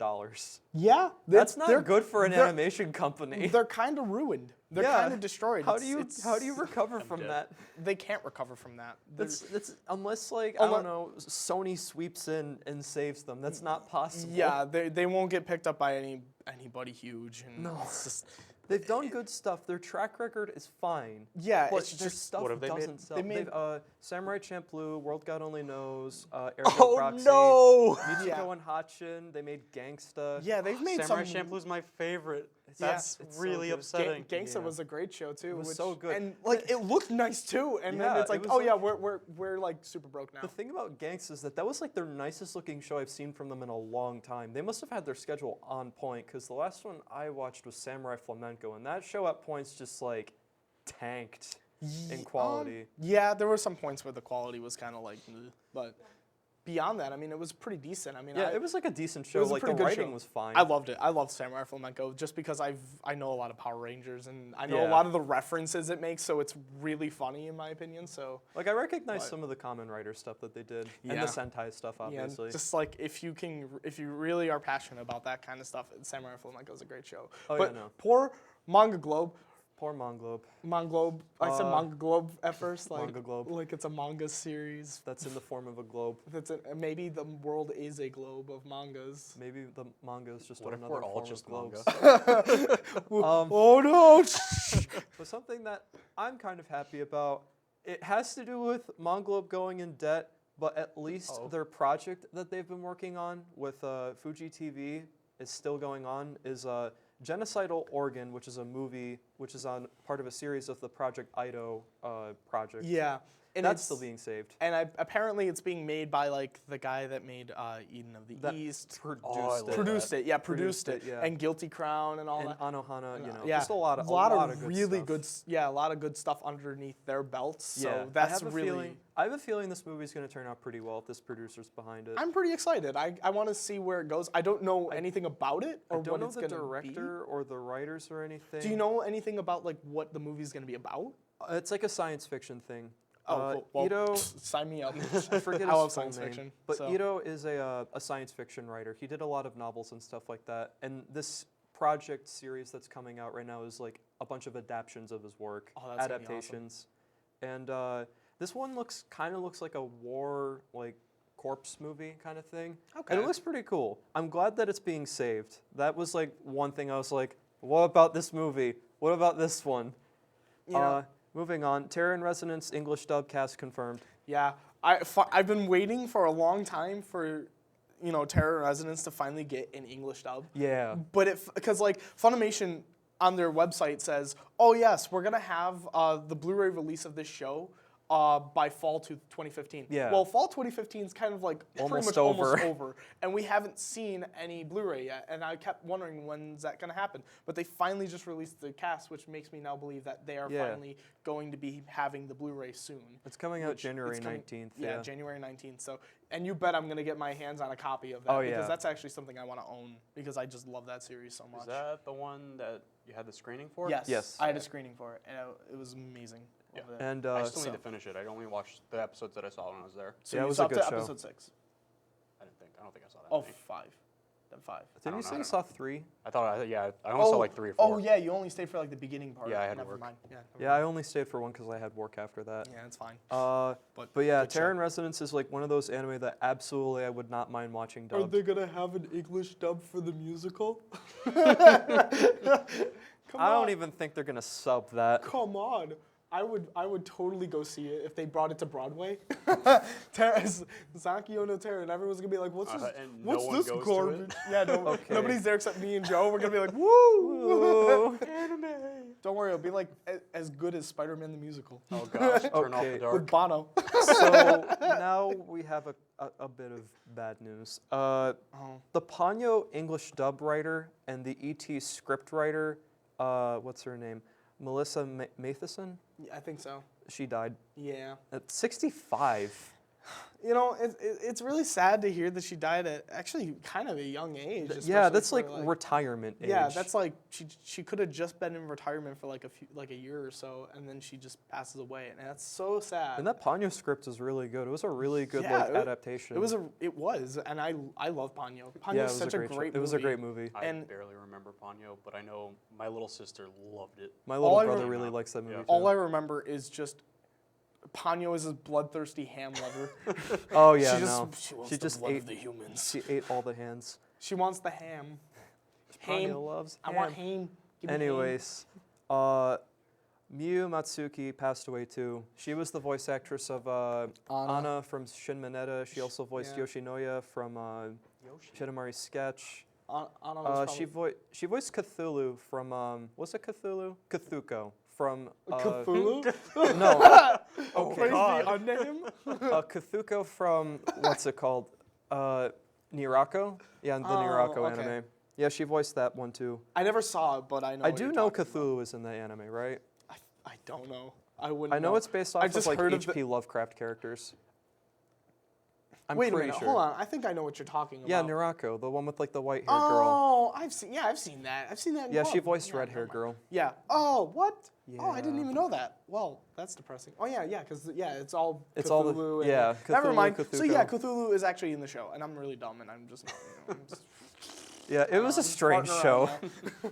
Yeah, that's not good for an animation company. They're kind of ruined. They're kind of destroyed. How do you recover from that? They can't recover from that. That's unless I don't know, Sony sweeps in and saves them. That's not possible. Yeah, they won't get picked up by anybody huge. And no. It's just, they've done good stuff. Their track record is fine. Yeah, but it's their just stuff doesn't sell. They made Samurai Champloo, World God Only Knows, Aerial Proxy, no! Michiko and Hachin. They made Gangsta. Yeah, they've made Samurai Champloo's my favorite. That's really so upsetting. Gangsta was a great show too. It was so good, and like it looked nice too. And then it's like, we're like super broke now. The thing about Gangsta is that was like their nicest looking show I've seen from them in a long time. They must have had their schedule on point because the last one I watched was Samurai Flamenco, and that show at points just like tanked in quality. Yeah, there were some points where the quality was kind of like, but. Beyond that, I mean, it was pretty decent. I mean, it was like a decent show. Like the writing was fine. I loved it. I loved Samurai Flamenco just because I know a lot of Power Rangers and I know a lot of the references it makes, so it's really funny in my opinion. So like I recognize some of the Kamen Rider stuff that they did and the Sentai stuff, obviously. Yeah, just like if you really are passionate about that kind of stuff, Samurai Flamenco is a great show. Oh, but poor Manga Globe. Poor Monglobe. Monglobe. I said Manga Globe at first, like Manga Globe. like it's a manga series. That's in the form of a globe. Maybe the world is a globe of mangas. Maybe the manga is just What if another we're all form just of globes. manga? Oh no! But something that I'm kind of happy about, it has to do with Monglobe going in debt, but at least their project that they've been working on with Fuji TV is still going on, is Genocidal Organ, which is a movie which is on part of a series of the Project Ido project. Yeah. And That's it's still being saved. And apparently it's being made by like the guy that made Eden of the East. Produced it. Produced it. Yeah. And Guilty Crown and all And that. Anohana, you know, Yeah. just a lot of good really stuff. good. A lot of good stuff underneath their belts. So Yeah, that's I have a feeling this movie's going to turn out pretty well if this producer's behind it. I'm pretty excited. I want to see where it goes. I don't know anything about it or I don't what know it's the going to director or the writers or anything. Do you know anything about like what the movie's going to be about? It's like a science fiction thing. Oh, cool. Well, Ito, sign me up. I forget I his love full science name, fiction. but so. Ito is a science fiction writer. He did a lot of novels and stuff like that. And this project series that's coming out right now is like a bunch of adaptations of his work, Oh, that's gonna be adaptations. And this one kind of looks like a war corpse movie kind of thing. Okay. And it looks pretty cool. I'm glad that it's being saved. That was like one thing I was like, what about this movie? What about this one? Moving on, Terror in Resonance English dub cast confirmed. Yeah, I've been waiting for a long time for, Terror in Resonance to finally get an English dub. Yeah. But because like Funimation on their website says, oh yes, we're gonna have the Blu-ray release of this show by fall 2015. Yeah. Well, fall 2015 is kind of like Almost pretty much over. almost over, and we haven't seen any Blu-ray yet. And I kept wondering when's that gonna happen. But they finally just released the cast, which makes me now believe that they are finally going to be having the Blu-ray soon. It's coming out January 19th. Yeah, January 19th. So, and you bet I'm gonna get my hands on a copy of that Oh, because yeah. that's actually something I want to own because I just love that series so much. Is that the one that you had the screening for? Yes. Yes. I had a screening for it, and it was amazing. Yeah. Loved it. And I still need to finish it. I only watched the episodes that I saw when I was there. So yeah, it you was saw a good up to show. episode 6. I don't think I saw that. Oh, many. 5. Then 5. Didn't you say you saw 3? I thought, I only saw like 3 or 4. Oh yeah, you only stayed for like the beginning part. Yeah, I had Never work. mind. Yeah. Yeah, I only stayed for one because I had work after that. Yeah, it's fine. But yeah, good Terror show. in Resonance is like one of those anime that absolutely I would not mind watching dubbed. Are they gonna have an English dub for the musical? I don't even think they're gonna sub that. Come on. I would totally go see it if they brought it to Broadway. Zakio no Terror, and everyone's gonna be like, "What's this? and no What's one this goes to garbage?" it? Yeah, Okay. nobody's there except me and Joe. We're gonna be like, "Woo!" Anime. Don't worry, it'll be like as good as Spider-Man the musical Oh gosh, turn off Okay. the dark. with Bono. So now we have a bit of bad news. The Ponyo English dub writer and the ET script writer, what's her name? Melissa Matheson? Yeah, I think so. She died Yeah. at 65. It's really sad to hear that she died at actually kind of a young age. Yeah, especially that's for, like retirement age. Yeah, that's like she could have just been in retirement for like a year or so, and then she just passes away, and that's so sad. And that Ponyo script is really good. It was a really good Yeah, adaptation. It was, and I love Ponyo. Ponyo's yeah, it was such a great great show. It was a great movie. I and- barely remember Ponyo, but I know my little sister loved it. My all little I brother remember- really likes that movie. Yeah. Too. All I remember is just Ponyo is a bloodthirsty ham lover. Oh yeah, she no. she wants She the just blood ate. of the humans. She ate all the hands. She wants the ham. Ham. Ponyo loves I ham. want ham. Give me ham. Anyways, Miyu Matsuki passed away too. She was the voice actress of Anna from Shin Mineta. She also voiced Yeah. Yoshinoya from Shidamari's Sketch. Anna was She voiced Cthulhu from what's it Cthulhu? Cthulhu from Cthulhu. no. Okay. God. Unnamed? Cthulhu from what's it called? Nirako? Yeah, the Nirako okay. anime. Yeah, she voiced that one too. I never saw it, but I know. I what do you're know talking Cthulhu is in that anime, right? about. I don't know. I wouldn't. I know it's based off I of just like heard of H.P. Lovecraft characters. I'm Wait a pretty minute. sure. Hold on. I think I know what you're talking about. Yeah, Nirako, the one with like the white-haired girl. Oh, I've seen that. I've seen that. In Yeah, she Club. voiced Yeah, red-haired never mind. girl. Yeah. Oh, what? Oh, I didn't Yeah. even know that. Well, that's depressing. Oh yeah, because it's all It's Cthulhu. all the- and yeah, Never Cthulhu, mind. So yeah, Cthulhu. Cthulhu is actually in the show, and I'm really dumb, and I'm just not. I'm just Yeah, it was a strange farting show.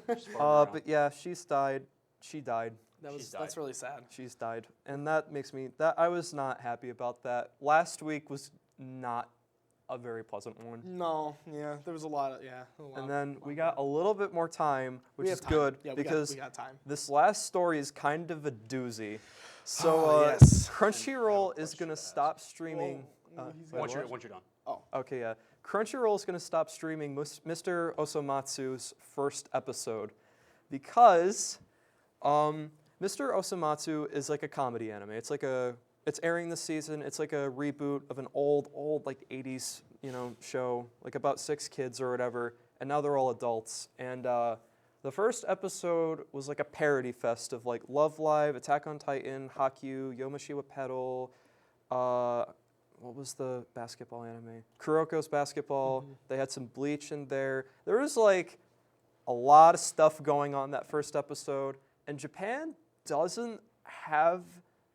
around now. But yeah, she's died. she died. That's really sad. She's died, and that makes me I was not happy about that. Last week was not a very pleasant one. No, yeah, there was a lot of And then we got a little bit more time, which is time. good Yeah, because we got time. this last story is kind of a doozy. So yes. Crunchyroll is going to stop streaming. Once you're done. Okay, yeah. Crunchyroll is going to stop streaming Mr. Osomatsu's first episode because Mr. Osomatsu is like a comedy anime. It's airing this season. It's like a reboot of an old like 80s, show, like about 6 kids or whatever, and now they're all adults. And the first episode was like a parody fest of like Love Live, Attack on Titan, Haikyuu, Yomashiwa Pedal, what was the basketball anime? Kuroko's Basketball. Mm-hmm. They had some Bleach in there. There was like a lot of stuff going on that first episode, and Japan doesn't have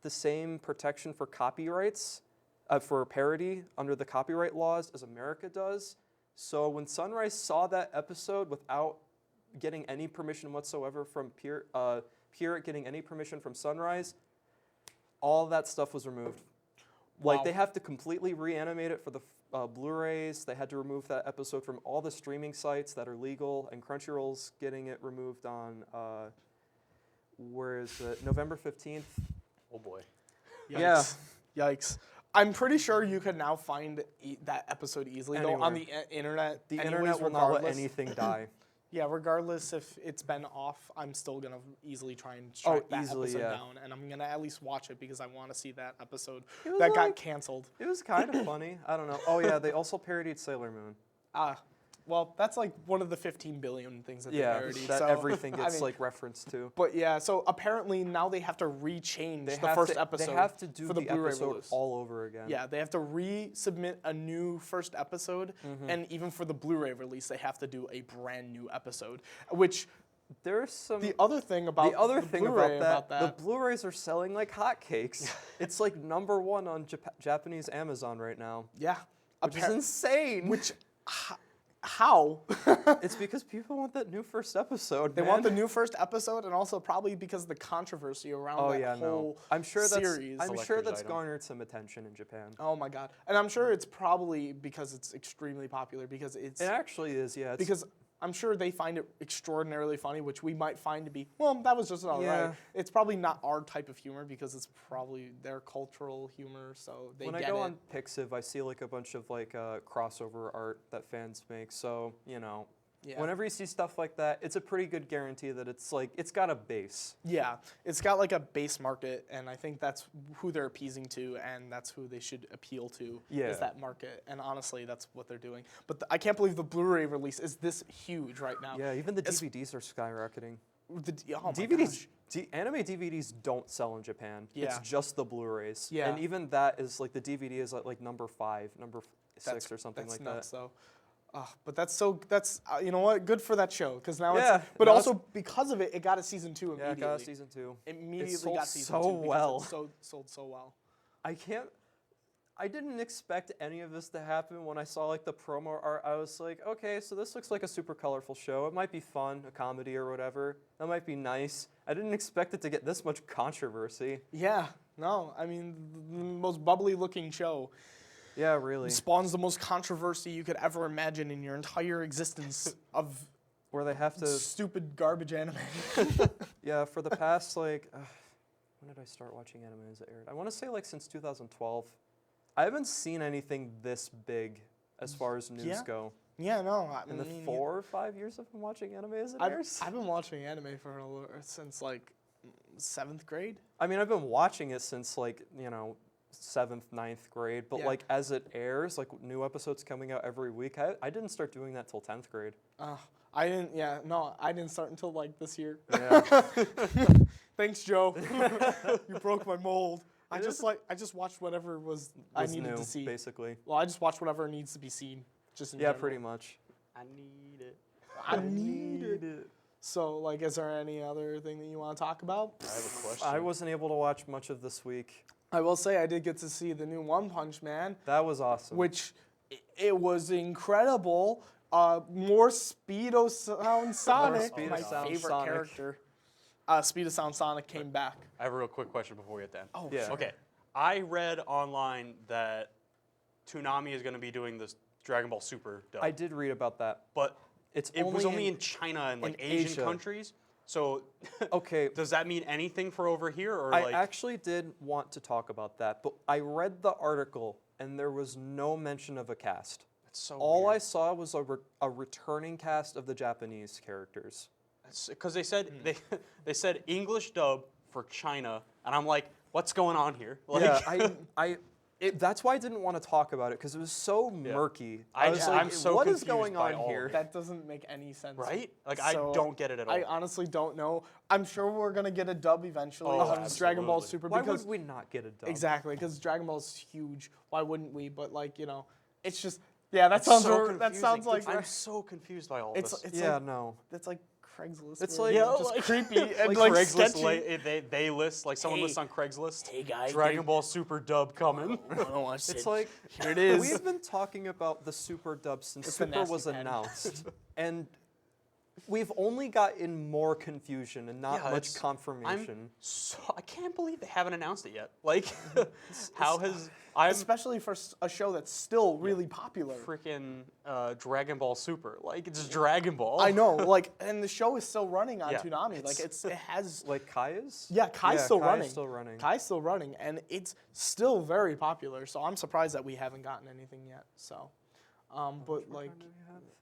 the same protection for copyrights, for parody under the copyright laws as America does. So when Sunrise saw that episode without getting any permission whatsoever from Pure getting any permission from Sunrise, all that stuff was removed. Like, they have to completely reanimate it for the Blu-rays. They had to remove that episode from all the streaming sites that are legal, and Crunchyroll's getting it removed on, where is it? November 15th. Oh boy. Yikes. Yeah. Yikes. I'm pretty sure you could now find that episode easily, though, on the internet. The internet will not let anything die. Yeah, regardless if it's been off, I'm still going to easily try and track that episode down. And I'm going to at least watch it because I want to see that episode that got canceled. It was kind of funny. I don't know. Oh, yeah, they also parodied Sailor Moon. Well, that's like one of the 15 billion things that they parodied. That everything gets like referenced to. But yeah, so apparently now they have to rechange the first episode. They have to do for the Blu-ray episode release. all over again. Yeah, they have to resubmit a new first episode, and even for the Blu-ray release, they have to do a brand new episode. Which there's some. The other thing about the Blu-rays are selling like hotcakes. It's like #1 on Japanese Amazon right now. Yeah, which is insane. Which. How? It's because people want that new first episode. They want the new first episode, and also probably because of the controversy around that whole series. I'm sure that's garnered some attention in Japan. Oh my god! And I'm sure it's probably because it's extremely popular. Because it actually is, yeah. Because I'm sure they find it extraordinarily funny, which we might find to be, well, that was just all right. It's probably not our type of humor because it's probably their cultural humor, so they get it. When I go on Pixiv, I see like a bunch of like crossover art that fans make, so, whenever you see stuff like that, it's a pretty good guarantee that it's like, it's got a base. Yeah, it's got like a base market, and I think that's who they're appeasing to, and that's who they should appeal to, is that market. And honestly, that's what they're doing. But I can't believe the Blu-ray release is this huge right now. Yeah, even the DVDs are skyrocketing. DVDs, anime DVDs don't sell in Japan. Yeah. It's just the Blu-rays. Yeah. And even that is like, the DVD is at like number 5, number 6 or something like that. So. But that's you know what? Good for that show, because now it's. But also because of it, it got a season 2 immediately. Yeah, it got a season 2. Immediately got season 2 so well. It sold so well. I didn't expect any of this to happen. When I saw like the promo art, I was like, okay, so this looks like a super colorful show. It might be fun, a comedy or whatever. That might be nice. I didn't expect it to get this much controversy. Yeah, no, I mean, the most bubbly looking show. Yeah, really. Spawns the most controversy you could ever imagine in your entire existence of where they have to stupid garbage anime. Yeah, for the past like when did I start watching anime as it aired? I want to say like since 2012. I haven't seen anything this big as far as news go. Yeah, no. In the 4 or 5 years I've been watching anime as it airs? I've been watching anime since like 7th grade. I mean, I've been watching it since like, 7th, 9th grade, but like as it airs, like new episodes coming out every week, I didn't start doing that till 10th grade. I didn't start until like this year. Yeah. Thanks, Joe. You broke my mold. I just watched whatever I needed to see. Basically. Well, I just watched whatever needs to be seen. Just in general. Pretty much. I need it. I need it. So, like, is there any other thing that you want to talk about? I have a question. I wasn't able to watch much of this week. I will say I did get to see the new One Punch Man. That was awesome. Which, it was incredible. More Speedo Sound Sonic, my favorite character. Speed of Sound Sonic came back. I have a real quick question before we get that. Oh, Yeah. sure. Okay. I read online that Toonami is going to be doing this Dragon Ball Super dub. I did read about that. But It's it was only in China and like Asian Asia. countries. So Okay. does that mean anything for over here, or I like? actually did want to talk about that, but I read the article and there was no mention of a cast. That's so All weird. I saw was a returning cast of the Japanese characters. Because they said they said English dub for China, and I'm like, what's going on here? Like, Yeah, that's why I didn't want to talk about it because it was so murky. I was just- like, I'm so what is confused going by on all of here? That doesn't make any sense. right? Like So, I don't get it at all. I honestly don't know. I'm sure we're gonna get a dub eventually Oh, of Dragon Ball absolutely. Super Why because would we not get a dub? exactly because Dragon Ball's huge. Why wouldn't we? But like it's just that It's sounds so that sounds like I'm so confused by all it's this. Yeah, like, no. that's like Craigslist. It's where like- it's Yeah, just like- creepy and like like Craigslist, sketchy. they list like someone Hey. lists on Craigslist. Hey, guys, Dragon Ball Super dub coming. It's like here it is. we've been talking about the Super dub since It's the Super nasty was pen. announced, and we've only gotten more confusion and not Yeah, much it's- confirmation. I can't believe they haven't announced it yet. Like, how has I'm Especially for a show that's still really popular. freaking Dragon Ball Super? Like it's Dragon Ball. I know, and the show is still running on Yeah, Toonami. Like it has. Like Kai is? Yeah, Kai's still Kai running. is still running. Kai's still running, and it's still very popular. So I'm surprised that we haven't gotten anything yet. So, but like,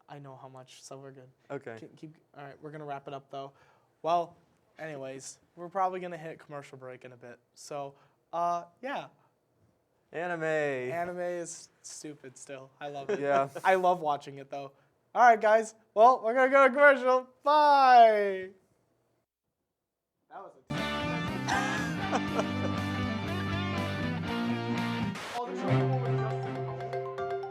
I know how much, so we're good. Okay. All right, we're gonna wrap it up though. Well, anyways, we're probably gonna hit commercial break in a bit. So, yeah, Anime. anime is stupid still. I love it. Yeah. I love watching it though. All right, guys. Well, we're gonna go to commercial. Bye. That was a Oh, there's a whole with Justin.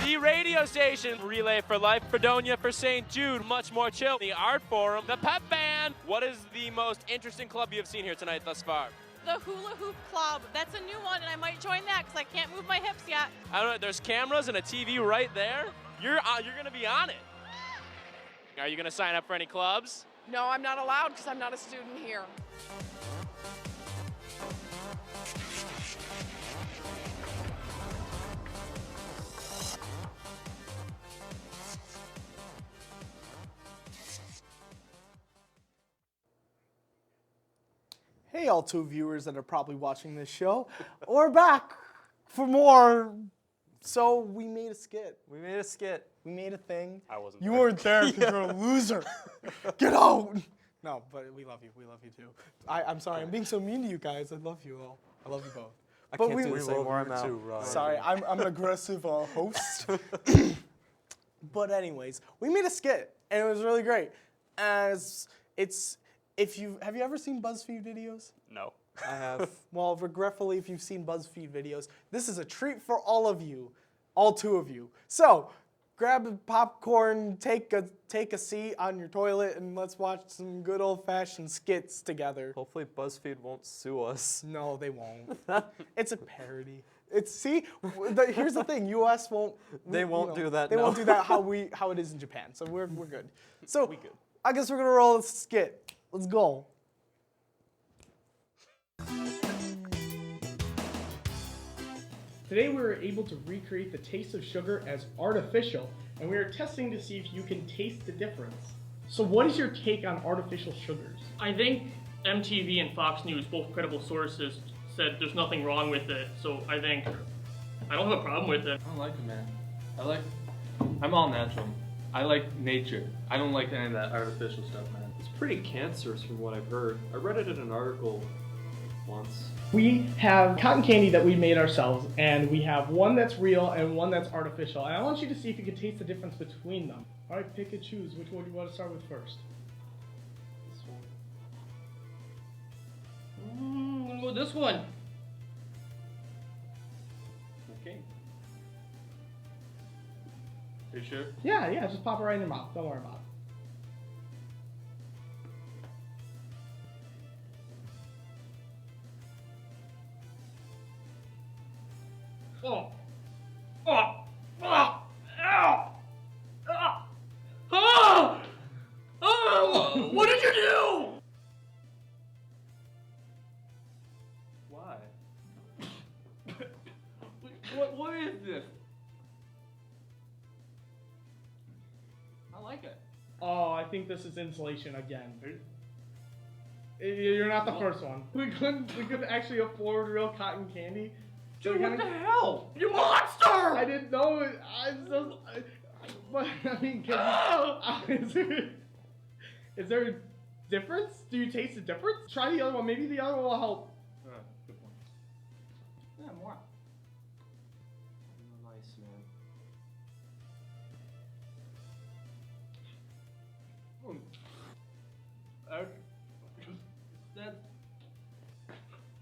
The radio station, Relay for Life, Fredonia for St. Jude, much more chill. The Art Forum, the Pep Band. What is the most interesting club you have seen here tonight thus far? The Hula Hoop Club. That's a new one, and I might join that because I can't move my hips yet. I don't know, there's cameras and a TV right there. You're gonna be on it. Are you gonna sign up for any clubs? No, I'm not allowed because I'm not a student here. Hey, all two viewers that are probably watching this show. We're back for more. So we made a skit. We made a skit. We made a thing. I wasn't. You there. weren't there because you're a loser. Get out. No, but we love you. We love you too. I'm sorry. I'm being so mean to you guys. I love you all. I love you both. I But can't we- do we this anymore. I'm out. Sorry, I'm an aggressive host. But anyways, we made a skit and it was really great. As have you ever seen BuzzFeed videos? No. I have. Well, regretfully, if you've seen BuzzFeed videos, this is a treat for all of you, all two of you. So, grab a popcorn, take a seat on your toilet, and let's watch some good old-fashioned skits together. Hopefully BuzzFeed won't sue us. No, they won't. It's a parody. Here's the thing. U.S. won't. They won't do that, They no. won't do that how it is in Japan. So we're good. So I guess we're gonna roll a skit. Let's go. Today we were able to recreate the taste of sugar as artificial, and we are testing to see if you can taste the difference. So what is your take on artificial sugars? I think MTV and Fox News, both credible sources, said there's nothing wrong with it, so I think I don't have a problem with it. I don't like it, man. I'm all natural. I like nature. I don't like any of that artificial stuff, man. It's pretty cancerous from what I've heard. I read it in an article once. We have cotton candy that we made ourselves, and we have one that's real and one that's artificial. And I want you to see if you can taste the difference between them. All right, pick and choose. Which one do you want to start with first? This one. This one. Are you sure? Yeah, just pop it right in your mouth. Don't worry about it. Oh. Oh. Oh. Ow. Ah. Ah. Oh. What did you do? Why? What is this? I like it. Oh, I think this is insulation again. You're not the first one. We couldn't actually afford real cotton candy. So Dude, what the hell? You monster! I didn't know it. But I mean, is there a difference? Do you taste the difference? Try the other one. Maybe the other one will help. Good one. Yeah, more. Nice, man.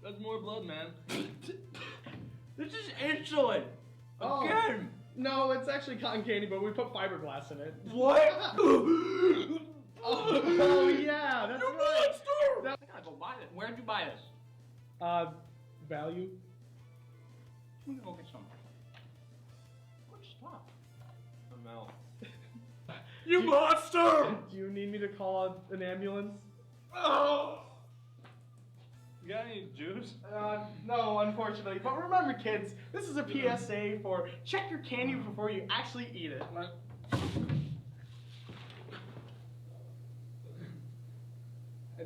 That's more blood, man. This is insulin. Oh. Again. No, it's actually cotton candy, but we put fiberglass in it. What? Oh yeah, that's You right. monster! I gotta go buy this. Where'd you buy this? Value. I'm gonna go get some. Good stuff. I'm out. You monster! Do you need me to call an ambulance? Oh! You got any juice? No, unfortunately. But remember, kids, this is a PSA for check your candy before you actually eat it. I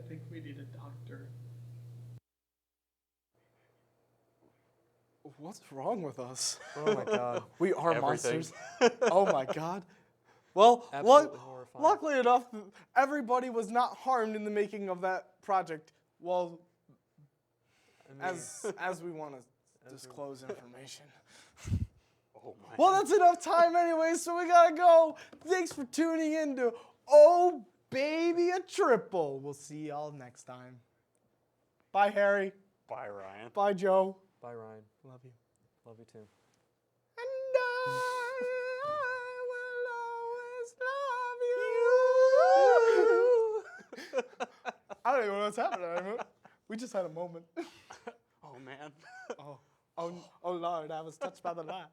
think we need a doctor. What's wrong with us? Oh my god. We are Everything. monsters. Oh my god. Well, Absolutely horrifying. luckily enough, everybody was not harmed in the making of that project. Well, I mean, as we want to disclose information. Oh my. Well, that's enough time anyway, so we gotta go. Thanks for tuning in to Oh Baby a Triple. We'll see y'all next time. Bye, Harry. Bye, Ryan. Bye, Joe. bye, Ryan. Love you. Love you too. And I will always love you. I don't even know what's happening anymore. We just had a moment. Oh man. Oh Lord, I was touched by the light.